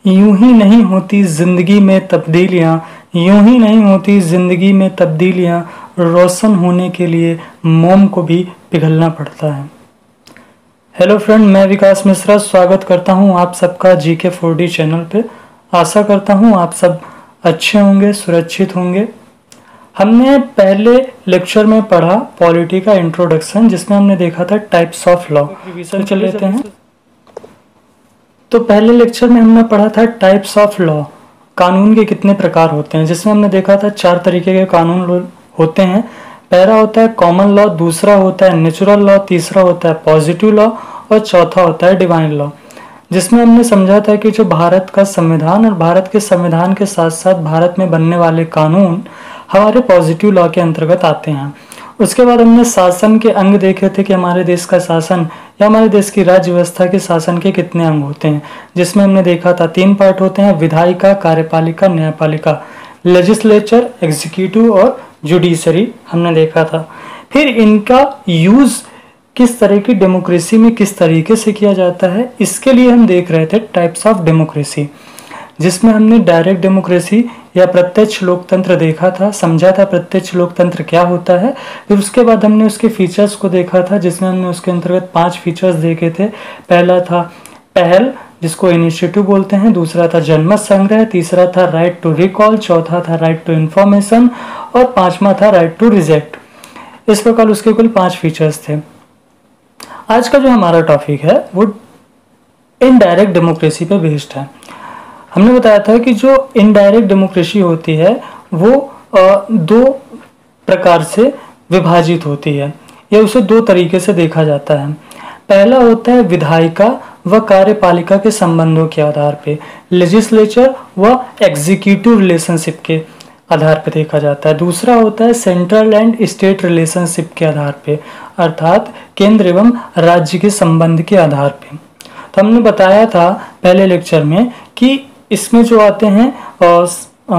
यूं ही नहीं होती जिंदगी में तब्दीलियां, यूं ही नहीं होती जिंदगी में तब्दीलियां, रोशन होने के लिए मोम को भी पिघलना पड़ता है। हेलो फ्रेंड, मैं विकास मिश्रा स्वागत करता हूं आप सबका जीके 4D चैनल पे। आशा करता हूं आप सब अच्छे होंगे, सुरक्षित होंगे। हमने पहले लेक्चर में पढ़ा पॉलिटी का इंट्रोडक्शन, जिसमें हमने देखा था टाइप्स ऑफ लॉ। रिवीजन कर लेते हैं। तो पहले लेक्चर में हमने पढ़ा था टाइप्स ऑफ लॉ, कानून के कितने प्रकार होते हैं, जिसमें हमने देखा था 4 तरीके के कानून होते हैं। पहला होता है कॉमन लॉ, दूसरा होता है नेचुरल लॉ, तीसरा होता है पॉजिटिव लॉ और चौथा होता है डिवाइन लॉ। जिसमें हमने समझा था कि जो भारत का संविधान और भारत के संविधान के साथ साथ भारत में बनने वाले कानून हमारे पॉजिटिव लॉ के अंतर्गत आते हैं। उसके बाद हमने शासन के अंग देखे थे कि हमारे देश का शासन या हमारे देश की राज्य व्यवस्था के शासन के कितने अंग होते हैं, जिसमें हमने देखा था 3 पार्ट होते हैं: विधायिका, कार्यपालिका, न्यायपालिका, लेजिस्लेचर, एग्जीक्यूटिव और जुडिशरी हमने देखा था। फिर इनका यूज किस तरह की डेमोक्रेसी में किस तरीके से किया जाता है, इसके लिए हम देख रहे थे टाइप्स ऑफ डेमोक्रेसी, जिसमें हमने डायरेक्ट डेमोक्रेसी या प्रत्यक्ष लोकतंत्र देखा था, समझा था प्रत्यक्ष लोकतंत्र क्या होता है। फिर उसके बाद हमने उसके फीचर्स को देखा था, जिसमें हमने उसके अंतर्गत 5 फीचर्स देखे थे। पहला था पहल, जिसको इनिशिएटिव बोलते हैं, दूसरा था जनमत संग्रह, तीसरा था राइट टू रिकॉल, चौथा था राइट टू इंफॉर्मेशन और 5वां था राइट टू रिजेक्ट। इस प्रकार उसके कुल 5 फीचर्स थे। आज का जो हमारा टॉपिक है वो इनडायरेक्ट डेमोक्रेसी पे बेस्ड है। हमने बताया था कि जो इनडायरेक्ट डेमोक्रेसी होती है वो 2 प्रकार से विभाजित होती है, या उसे 2 तरीके से देखा जाता है। पहला होता है विधायिका व कार्यपालिका के संबंधों के आधार पे, लेजिस्लेचर व एग्जीक्यूटिव रिलेशनशिप के आधार पे देखा जाता है। दूसरा होता है सेंट्रल एंड स्टेट रिलेशनशिप के आधार पे, अर्थात केंद्र एवं राज्य के संबंध के आधार पे। तो हमने बताया था पहले लेक्चर में कि इसमें जो आते हैं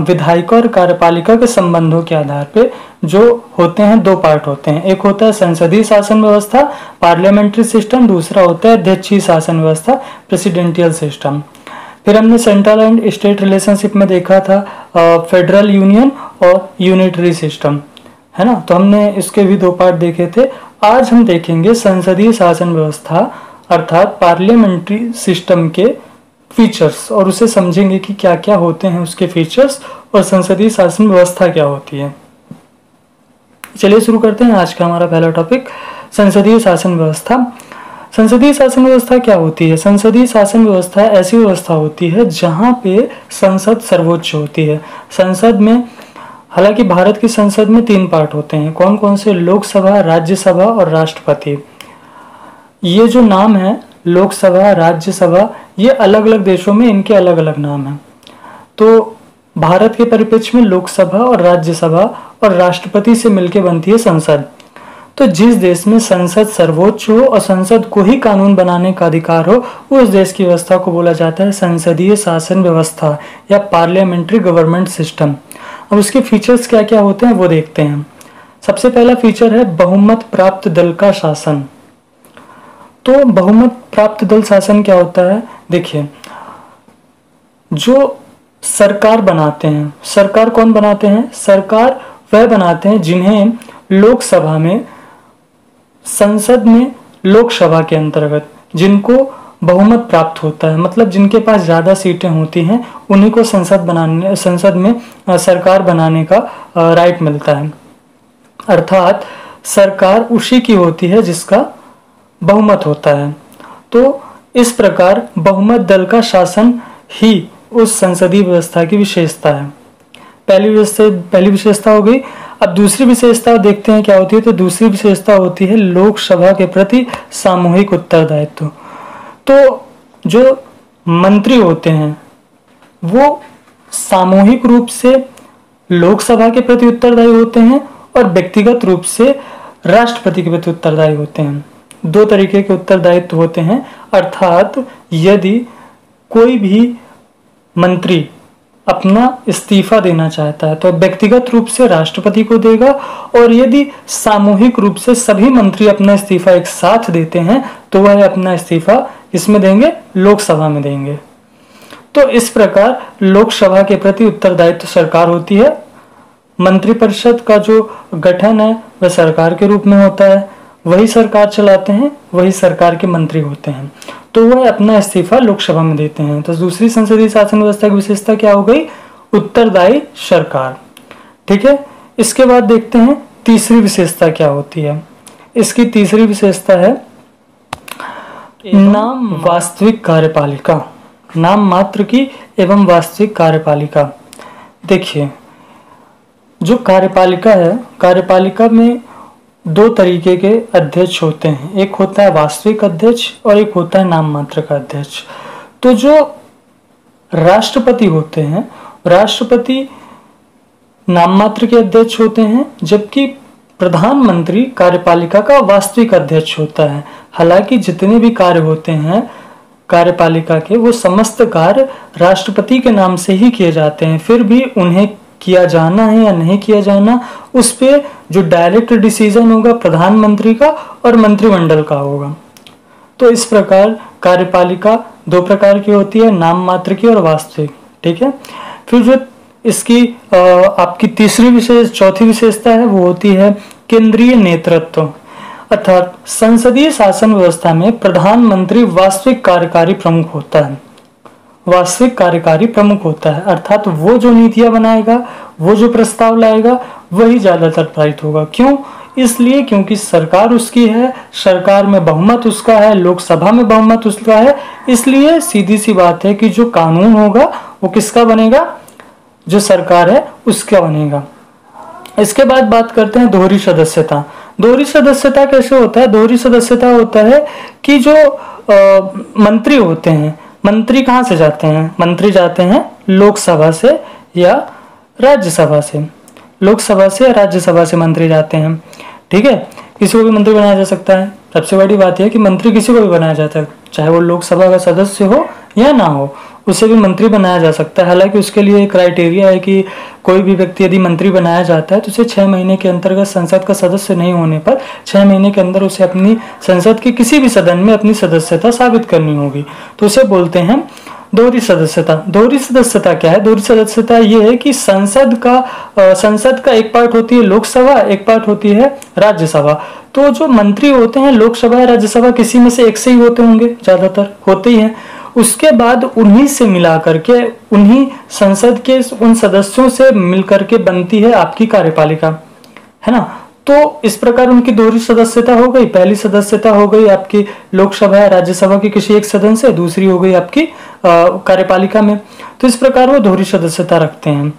विधायिका और कार्यपालिका के संबंधों के आधार पे जो होते हैं 2 पार्ट होते हैं। एक होता है संसदीय शासन व्यवस्था, पार्लियामेंट्री सिस्टम, दूसरा होता है अध्यक्षीय शासन व्यवस्था, प्रेसिडेंशियल सिस्टम। फिर हमने सेंट्रल एंड स्टेट रिलेशनशिप में देखा था फेडरल यूनियन और यूनिटरी सिस्टम, है ना। तो हमने इसके भी 2 पार्ट देखे थे। आज हम देखेंगे संसदीय शासन व्यवस्था अर्थात पार्लियामेंट्री सिस्टम के फीचर्स, और उसे समझेंगे कि क्या क्या होते हैं उसके फीचर्स और संसदीय शासन व्यवस्था क्या होती है। चलिए शुरू करते हैं आज का हमारा पहला टॉपिक, संसदीय शासन व्यवस्था। संसदीय शासन व्यवस्था क्या होती है? संसदीय शासन व्यवस्था ऐसी व्यवस्था होती है जहां पे संसद सर्वोच्च होती है। संसद में, हालांकि भारत की संसद में 3 पार्ट होते हैं। कौन कौन से? लोकसभा, राज्यसभा और राष्ट्रपति। ये जो नाम है लोकसभा, राज्यसभा, ये अलग अलग देशों में इनके अलग अलग नाम हैं। तो भारत के परिप्रेक्ष्य में लोकसभा और राज्यसभा और राष्ट्रपति से मिलकर बनती है संसद। तो जिस देश में संसद सर्वोच्च हो और संसद को ही कानून बनाने का अधिकार हो, उस देश की व्यवस्था को बोला जाता है संसदीय शासन व्यवस्था या पार्लियामेंट्री गवर्नमेंट सिस्टम। अब उसके फीचर्स क्या क्या होते हैं वो देखते हैं। सबसे पहला फीचर है बहुमत प्राप्त दल का शासन। तो बहुमत प्राप्त दल शासन क्या होता है? देखिए, जो सरकार बनाते हैं, सरकार कौन बनाते हैं? सरकार वह बनाते हैं जिन्हें लोकसभा में, संसद में, लोकसभा के अंतर्गत जिनको बहुमत प्राप्त होता है, मतलब जिनके पास ज्यादा सीटें होती हैं, उन्हीं को संसद में सरकार बनाने का राइट मिलता है। अर्थात सरकार उसी की होती है जिसका बहुमत होता है। तो इस प्रकार बहुमत दल का शासन ही उस संसदीय व्यवस्था की विशेषता है। पहली विशेषता हो गई। अब दूसरी विशेषता देखते हैं क्या होती है। तो दूसरी विशेषता होती है लोकसभा के प्रति सामूहिक उत्तरदायित्व। तो जो मंत्री होते हैं वो सामूहिक रूप से लोकसभा के प्रति उत्तरदायी होते हैं और व्यक्तिगत रूप से राष्ट्रपति के प्रति उत्तरदायी होते हैं। 2 तरीके के उत्तरदायित्व होते हैं। अर्थात यदि कोई भी मंत्री अपना इस्तीफा देना चाहता है तो व्यक्तिगत रूप से राष्ट्रपति को देगा, और यदि सामूहिक रूप से सभी मंत्री अपना इस्तीफा एक साथ देते हैं तो वह अपना इस्तीफा इसमें देंगे, लोकसभा में देंगे। तो इस प्रकार लोकसभा के प्रति उत्तरदायित्व सरकार होती है। मंत्रिपरिषद का जो गठन है वह सरकार के रूप में होता है, वही सरकार चलाते हैं, वही सरकार के मंत्री होते हैं, तो वह अपना इस्तीफा लोकसभा में देते हैं। तो दूसरी संसदीय शासन व्यवस्था की विशेषता क्या हो गई? उत्तरदायी सरकार। ठीक है, इसके बाद देखते हैं तीसरी विशेषता क्या होती है। इसकी तीसरी विशेषता है नाम वास्तविक कार्यपालिका, नाम मात्र की एवं वास्तविक कार्यपालिका। देखिए, जो कार्यपालिका है, कार्यपालिका में दो तरीके के अध्यक्ष होते हैं, एक होता है वास्तविक अध्यक्ष और एक होता है नाम मात्र का अध्यक्ष। तो जो राष्ट्रपति होते हैं, राष्ट्रपति नाम मात्र के अध्यक्ष होते हैं, जबकि प्रधानमंत्री कार्यपालिका का वास्तविक अध्यक्ष होता है। हालांकि जितने भी कार्य होते हैं कार्यपालिका के, वो समस्त कार्य राष्ट्रपति के नाम से ही किए जाते हैं, फिर भी उन्हें किया जाना है या नहीं किया जाना, उस पे जो डायरेक्ट डिसीजन होगा प्रधानमंत्री का और मंत्रिमंडल का होगा। तो इस प्रकार कार्यपालिका दो प्रकार की होती है, नाम मात्र की और वास्तविक। ठीक है, फिर जो इसकी आपकी चौथी विशेषता है वो होती है केंद्रीय नेतृत्व, अर्थात संसदीय शासन व्यवस्था में प्रधानमंत्री वास्तविक कार्यकारी प्रमुख होता है। वास्तविक कार्यकारी प्रमुख होता है, अर्थात वो जो नीतियां बनाएगा, वो जो प्रस्ताव लाएगा, वही ज्यादातर पारित होगा। क्यों? इसलिए क्योंकि सरकार उसकी है, सरकार में बहुमत उसका है, लोकसभा में बहुमत उसका है, इसलिए सीधी सी बात है कि जो कानून होगा वो किसका बनेगा? जो सरकार है उसका बनेगा। इसके बाद बात करते हैं दोहरी सदस्यता। दोहरी सदस्यता कैसे होता है? दोहरी सदस्यता होता है कि जो मंत्री होते हैं, मंत्री कहाँ से जाते हैं? मंत्री जाते हैं लोकसभा से या राज्यसभा से। लोकसभा से या राज्यसभा से मंत्री जाते हैं। ठीक है, किसी को भी मंत्री बनाया जा सकता है। सबसे बड़ी बात यह है कि मंत्री किसी को भी बनाया जाता है, चाहे वो लोकसभा का सदस्य हो या ना हो, उसे भी मंत्री बनाया जा सकता है। हालांकि उसके लिए एक क्राइटेरिया है कि कोई भी व्यक्ति यदि मंत्री बनाया जाता है तो उसे 6 महीने के अंतर्गत संसद का सदस्य नहीं होने पर 6 महीने के अंदर उसे अपनी संसद के किसी भी सदन में अपनी सदस्यता साबित करनी होगी, तो उसे बोलते हैं दोहरी सदस्यता। दोहरी सदस्यता क्या है? दोहरी सदस्यता ये है कि संसद का एक पार्ट होती है लोकसभा, एक पार्ट होती है राज्यसभा। तो जो मंत्री होते हैं लोकसभा या राज्यसभा किसी में से एक से ही होते होंगे, ज्यादातर होते ही हैं। उसके बाद उन्हीं से मिला करके, उन्हीं संसद के उन सदस्यों से मिलकर के बनती है आपकी कार्यपालिका, है ना। तो इस प्रकार उनकी दोहरी सदस्यता हो गई। पहली सदस्यता हो गई आपकी लोकसभा या राज्यसभा की किसी एक सदन से, दूसरी हो गई आपकी कार्यपालिका में। तो इस प्रकार वो दोहरी सदस्यता रखते हैं।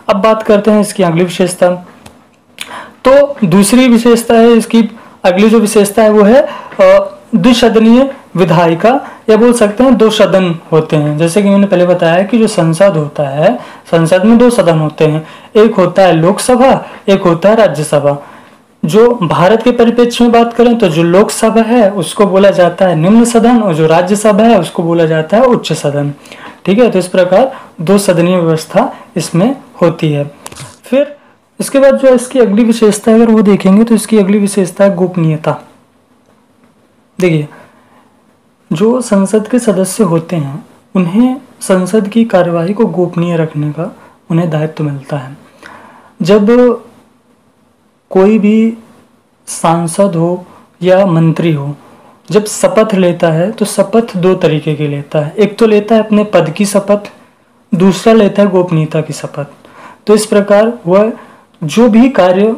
अब बात करते हैं इसकी अगली विशेषता। तो दूसरी विशेषता है इसकी, अगली जो विशेषता है वो है द्विसदनीय विधायिका, या बोल सकते हैं 2 सदन होते हैं। जैसे कि मैंने पहले बताया कि जो संसद होता है, संसद में 2 सदन होते हैं, एक होता है लोकसभा, एक होता है राज्यसभा। जो भारत के परिप्रेक्ष्य में बात करें तो जो लोकसभा है उसको बोला जाता है निम्न सदन, और जो राज्यसभा है उसको बोला जाता है उच्च सदन। ठीक है, तो इस प्रकार 2 सदनीय व्यवस्था इसमें होती है। फिर इसके बाद जो इसकी अगली विशेषता अगर वो देखेंगे तो इसकी अगली विशेषता है गोपनीयता। देखिए, जो संसद के सदस्य होते हैं उन्हें संसद की कार्यवाही को गोपनीय रखने का उन्हें दायित्व मिलता है। जब कोई भी सांसद हो या मंत्री हो, जब शपथ लेता है तो शपथ 2 तरीके की लेता है। एक तो लेता है अपने पद की शपथ, दूसरा लेता है गोपनीयता की शपथ। तो इस प्रकार वह जो भी कार्य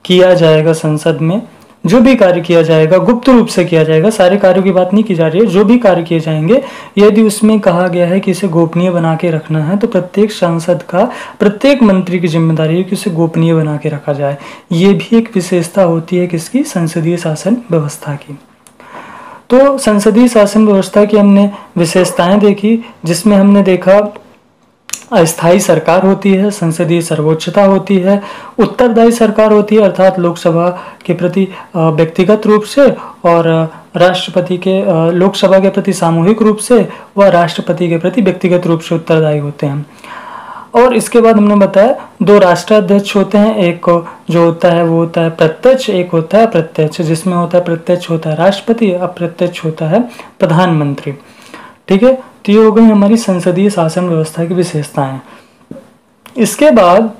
किया जाएगा संसद में, जो भी कार्य किया जाएगा गुप्त रूप से किया जाएगा। सारे कार्यों की बात नहीं की जा रही है, जो भी कार्य किए जाएंगे यदि उसमें कहा गया है कि इसे गोपनीय बना के रखना है, तो प्रत्येक सांसद का, प्रत्येक मंत्री की जिम्मेदारी है कि उसे गोपनीय बना के रखा जाए। ये भी एक विशेषता होती है किसकी? संसदीय शासन व्यवस्था की। तो संसदीय शासन व्यवस्था की हमने विशेषताएं देखी, जिसमें हमने देखा अस्थायी सरकार होती है, संसदीय सर्वोच्चता होती है, उत्तरदायी सरकार होती है अर्थात लोकसभा के प्रति व्यक्तिगत रूप से, और राष्ट्रपति के लोकसभा के प्रति सामूहिक रूप से, व राष्ट्रपति के प्रति व्यक्तिगत रूप से उत्तरदायी होते हैं। और इसके बाद हमने बताया 2 राष्ट्राध्यक्ष होते हैं, एक जो होता है वो होता है प्रत्यक्ष, एक होता है अप्रत्यक्ष। जिसमें होता है प्रत्यक्ष होता है राष्ट्रपति, अप्रत्यक्ष होता है प्रधानमंत्री। ठीक है, तो ये हो गई हमारी संसदीय शासन व्यवस्था की विशेषताएं। इसके बाद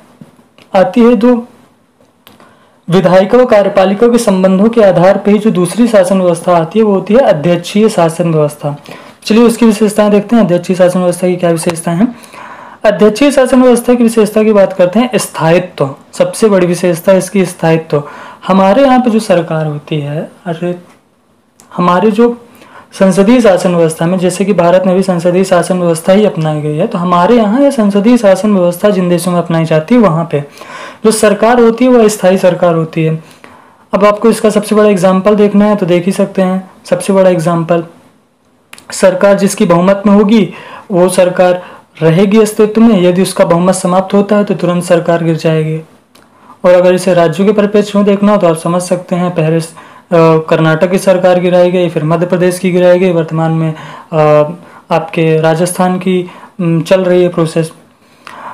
आती है जो विधायिका और कार्यपालिका के संबंधों के आधार पर ही जो दूसरी शासन व्यवस्था आती है वो होती है अध्यक्षीय शासन व्यवस्था। चलिए उसकी विशेषताएं देखते हैं। अध्यक्षीय शासन व्यवस्था की क्या विशेषताएं हैं। अध्यक्षीय शासन व्यवस्था की विशेषता की बात करते हैं। स्थायित्व, सबसे बड़ी विशेषता इसकी स्थायित्व। हमारे यहाँ पे जो सरकार होती है, हमारे जो संसदीय शासन व्यवस्था में, जैसे कि भारत में भी संसदीय शासन व्यवस्था ही अपनाई गई है, तो हमारे यहाँ यह संसदीय शासन व्यवस्था जिन देशों में अपनाई जाती है वहाँ पे जो सरकार होती है वह स्थायी सरकार होती है। अब आपको इसका सबसे बड़ा एग्जाम्पल देखना है तो देख ही सकते हैं। सबसे बड़ा एग्जाम्पल, सरकार जिसकी बहुमत में होगी वो सरकार रहेगी अस्तित्व में, यदि उसका बहुमत समाप्त होता है तो तुरंत सरकार गिर जाएगी। और अगर इसे राज्यों के परिप्रेक्ष्य में देखना हो तो आप समझ सकते हैं, पहले कर्नाटक की सरकार गिराई गई, फिर मध्य प्रदेश की गिराई गई, वर्तमान में आपके राजस्थान की चल रही है प्रोसेस।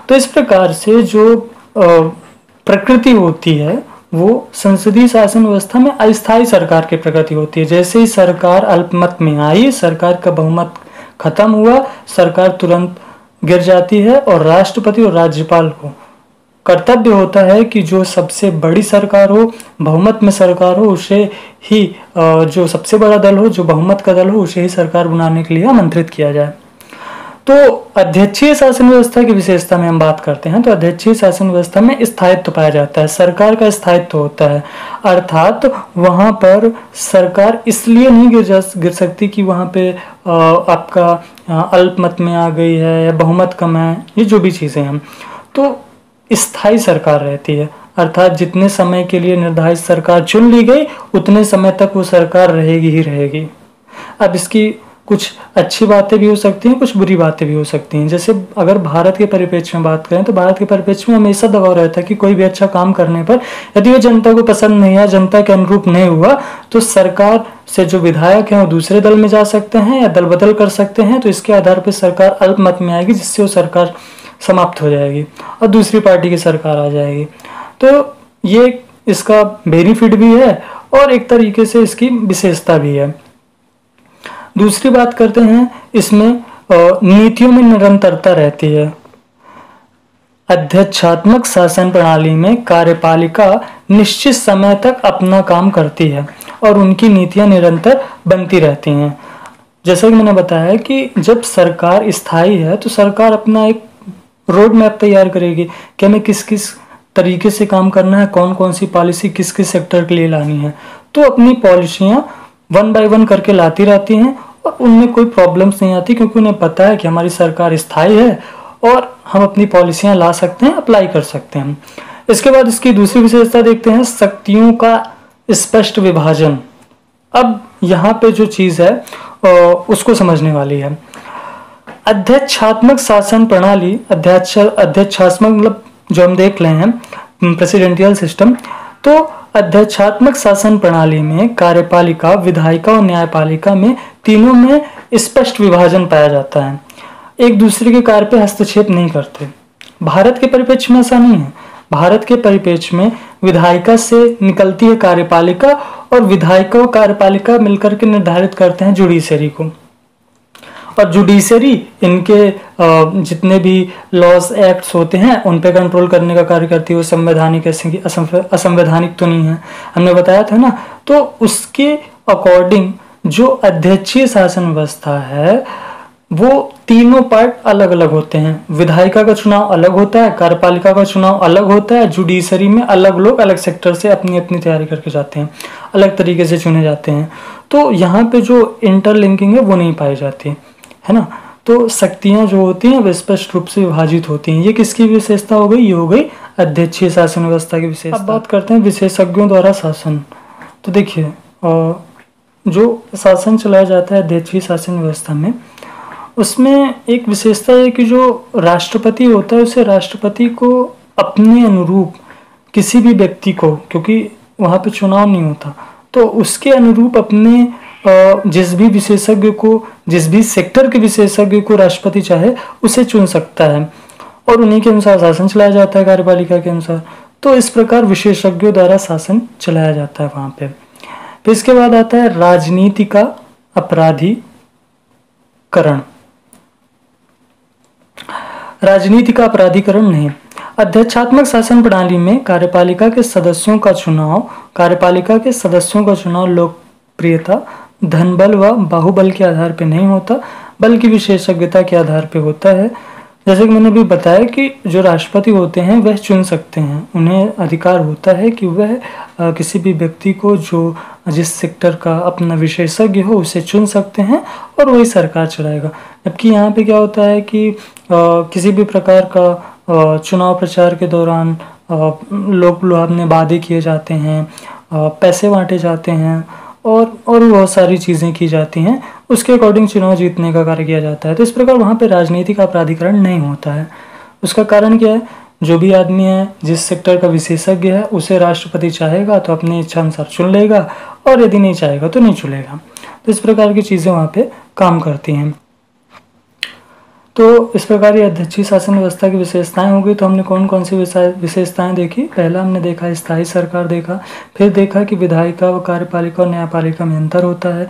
तो इस प्रकार से जो प्रकृति होती है वो संसदीय शासन व्यवस्था में अस्थायी सरकार की प्रकृति होती है। जैसे ही सरकार अल्पमत में आई, सरकार का बहुमत खत्म हुआ, सरकार तुरंत गिर जाती है और राष्ट्रपति और राज्यपाल को कर्तव्य होता है कि जो सबसे बड़ी सरकार हो, बहुमत में सरकार हो, उसे ही जो सबसे बड़ा दल हो, जो बहुमत का दल हो, उसे ही सरकार बनाने के लिए आमंत्रित किया जाए। तो अध्यक्षीय शासन व्यवस्था की विशेषता में हम बात करते हैं तो अध्यक्षीय शासन व्यवस्था में स्थायित्व पाया जाता है, सरकार का स्थायित्व होता है। अर्थात वहां पर सरकार इसलिए नहीं गिर सकती कि वहां पे आपका अल्पमत में आ गई है या बहुमत कम है, ये जो भी चीजें हैं, तो स्थायी सरकार रहती है। अर्थात जितने समय के लिए निर्धारित सरकार चुन ली गई उतने समय तक वो सरकार रहेगी ही रहेगी। अब इसकी कुछ अच्छी बातें भी हो सकती हैं, कुछ बुरी बातें भी हो सकती हैं। जैसे अगर भारत के परिप्रेक्ष्य में बात करें तो भारत के परिप्रेक्ष्य में हमेशा दबाव रहता है कि कोई भी अच्छा काम करने पर यदि वो जनता को पसंद नहीं आया, जनता के अनुरूप नहीं हुआ, तो सरकार से जो विधायक हैं वो दूसरे दल में जा सकते हैं या दल बदल कर सकते हैं। तो इसके आधार पर सरकार अल्पमत में आएगी, जिससे वो सरकार समाप्त हो जाएगी और दूसरी पार्टी की सरकार आ जाएगी। तो ये इसका बेनिफिट भी है और एक तरीके से इसकी विशेषता भी है। दूसरी बात करते हैं, इसमें नीतियों में निरंतरता रहती है। अध्यक्षात्मक शासन प्रणाली में कार्यपालिका निश्चित समय तक अपना काम करती है और उनकी नीतियां निरंतर बनती रहती हैं। जैसा कि मैंने बताया कि जब सरकार स्थायी है तो सरकार अपना एक रोड मैप तैयार करेगी कि हमें किस किस तरीके से काम करना है, कौन कौन सी पॉलिसी किस किस सेक्टर के लिए लानी है। तो अपनी पॉलिसियां 1 बाय 1 करके लाती रहती हैं और उनमें कोई प्रॉब्लम्स नहीं आती, क्योंकि उन्हें पता है कि हमारी सरकार स्थायी है और हम अपनी पॉलिसियां ला सकते हैं, अप्लाई कर सकते हैं। इसके बाद इसकी दूसरी विशेषता देखते हैं, शक्तियों का स्पष्ट विभाजन। अब यहाँ पे जो चीज़ है उसको समझने वाली है। अध्यक्षात्मक शासन प्रणाली, अध्यक्षात्मक मतलब जो हम देख रहे हैं प्रेसिडेंशियल सिस्टम, तो अध्यक्षात्मक शासन प्रणाली में कार्यपालिका, विधायिका और न्यायपालिका में तीनों में स्पष्ट विभाजन पाया जाता है। एक दूसरे के कार्य पे हस्तक्षेप नहीं करते। भारत के परिप्रेक्ष्य में ऐसा नहीं है। भारत के परिप्रेक्ष्य में विधायिका से निकलती है कार्यपालिका और विधायिका और कार्यपालिका मिलकर के निर्धारित करते हैं जुडिशरी को, और जुडिशरी इनके जितने भी लॉज एक्ट्स होते हैं उन पे कंट्रोल करने का कार्य करती है। वो संवैधानिक असंवैधानिक तो नहीं है, हमने बताया था ना। तो उसके अकॉर्डिंग जो अध्यक्षीय शासन व्यवस्था है वो तीनों पार्ट अलग अलग होते हैं। विधायिका का चुनाव अलग होता है, कार्यपालिका का चुनाव अलग होता है, जुडिशरी में अलग लोग अलग सेक्टर से अपनी अपनी तैयारी करके जाते हैं, अलग तरीके से चुने जाते हैं। तो यहाँ पे जो इंटरलिंकिंग है वो नहीं पाई जाती है ना। तो शक्तियां जो होती हैं वो स्पष्ट रूप से विभाजित होती हैं। ये किसकी विशेषता हो गई? ये हो गई अध्यक्षीय शासन व्यवस्था की विशेषता। अब बात करते हैं विशेषज्ञों द्वारा शासन। तो देखिए जो शासन चलाया जाता है अध्यक्षीय शासन व्यवस्था में, उसमें एक विशेषता है कि जो राष्ट्रपति होता है उसे राष्ट्रपति को अपने अनुरूप किसी भी व्यक्ति को, क्योंकि वहाँ पे चुनाव नहीं होता, तो उसके अनुरूप अपने जिस भी विशेषज्ञ को, जिस भी सेक्टर के विशेषज्ञ को राष्ट्रपति चाहे उसे चुन सकता है और उन्हीं के अनुसार शासन चलाया जाता है कार्यपालिका के अनुसार। तो इस प्रकार विशेषज्ञों द्वारा शासन चलाया जाता है वहाँ पे। फिर इसके बाद आता है राजनीति का अपराधीकरण। राजनीति का अपराधीकरण नहीं। अध्यक्षात्मक शासन प्रणाली में कार्यपालिका के सदस्यों का चुनाव लोकप्रियता, धनबल व बाहुबल के आधार पर नहीं होता, बल्कि विशेषज्ञता के आधार पर होता है। जैसे कि मैंने भी बताया कि जो राष्ट्रपति होते हैं वह चुन सकते हैं, उन्हें अधिकार होता है कि वह किसी भी व्यक्ति को जो जिस सेक्टर का अपना विशेषज्ञ हो उसे चुन सकते हैं और वही सरकार चलाएगा। जबकि यहाँ पे क्या होता है कि किसी भी प्रकार का चुनाव प्रचार के दौरान लोग लुभावने वादे किए जाते हैं, पैसे बांटे जाते हैं और बहुत सारी चीज़ें की जाती हैं, उसके अकॉर्डिंग चुनाव जीतने का कार्य किया जाता है। तो इस प्रकार वहाँ पे राजनीति का अपराधीकरण नहीं होता है। उसका कारण क्या है? जो भी आदमी है, जिस सेक्टर का विशेषज्ञ है, उसे राष्ट्रपति चाहेगा तो अपनी इच्छा अनुसार चुन लेगा और यदि नहीं चाहेगा तो नहीं चुनेगा। तो इस प्रकार की चीज़ें वहाँ पे काम करती हैं। तो इस प्रकार ये अध्यक्षीय शासन व्यवस्था की विशेषताएं होगी। तो हमने कौन कौन सी विशेषताएं देखी? पहला हमने देखा स्थायी सरकार देखा, फिर देखा कि विधायिका व कार्यपालिका और न्यायपालिका में अंतर होता है,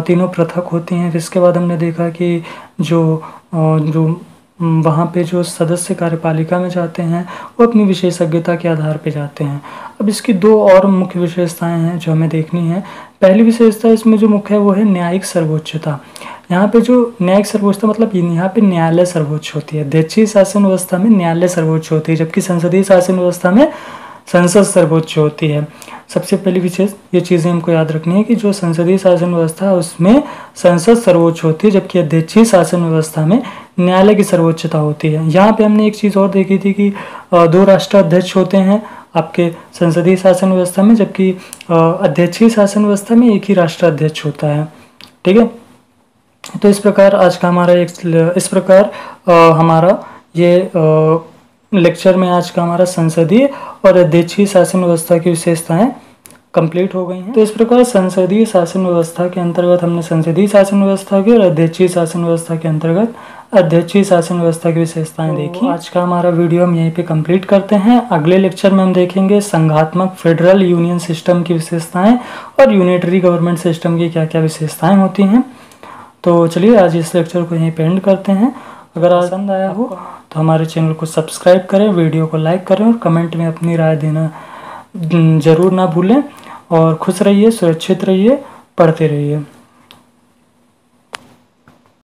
तीनों पृथक होती हैं। इसके बाद हमने देखा कि जो वहाँ पे जो सदस्य कार्यपालिका में जाते हैं वो अपनी विशेषज्ञता के आधार पे जाते हैं। अब इसकी दो और मुख्य विशेषताएं हैं जो हमें देखनी है। पहली विशेषता इसमें जो मुख्य है वो है न्यायिक सर्वोच्चता। यहाँ पे जो न्यायिक सर्वोच्चता मतलब यहाँ पे न्यायालय सर्वोच्च होती है। अध्यक्षीय शासन व्यवस्था में न्यायालय सर्वोच्च होती है, जबकि संसदीय शासन व्यवस्था में संसद सर्वोच्च होती है। सबसे पहली विशेष ये चीज़ें हमको याद रखनी है कि जो संसदीय शासन व्यवस्था है उसमें संसद सर्वोच्च होती है, जबकि अध्यक्षीय शासन व्यवस्था में न्यायालय की सर्वोच्चता होती है। यहाँ पे हमने एक चीज़ और देखी थी कि दो राष्ट्राध्यक्ष होते हैं आपके संसदीय शासन व्यवस्था में, जबकि अध्यक्षीय शासन व्यवस्था में एक ही राष्ट्राध्यक्ष होता है। ठीक है, तो इस प्रकार आज का हमारा ये लेक्चर में आज का हमारा संसदीय और अध्यक्षीय शासन व्यवस्था की विशेषताएं कंप्लीट हो गई हैं। तो इस प्रकार संसदीय शासन व्यवस्था के अंतर्गत हमने संसदीय शासन व्यवस्था की और अध्यक्षीय शासन व्यवस्था के अंतर्गत अध्यक्षीय शासन व्यवस्था की विशेषताएं देखी। आज का हमारा वीडियो हम यहीं पे कंप्लीट करते हैं। अगले लेक्चर में हम देखेंगे संघात्मक फेडरल यूनियन सिस्टम की विशेषताएं और यूनिटरी गवर्नमेंट सिस्टम की क्या क्या विशेषताएं होती हैं। तो चलिए आज इस लेक्चर को यहीं पे एंड करते हैं। अगर पसंद आया हो तो हमारे चैनल को सब्सक्राइब करें, वीडियो को लाइक करें और कमेंट में अपनी राय देना ज़रूर ना भूलें। और खुश रहिए, सुरक्षित रहिए, पढ़ते रहिए।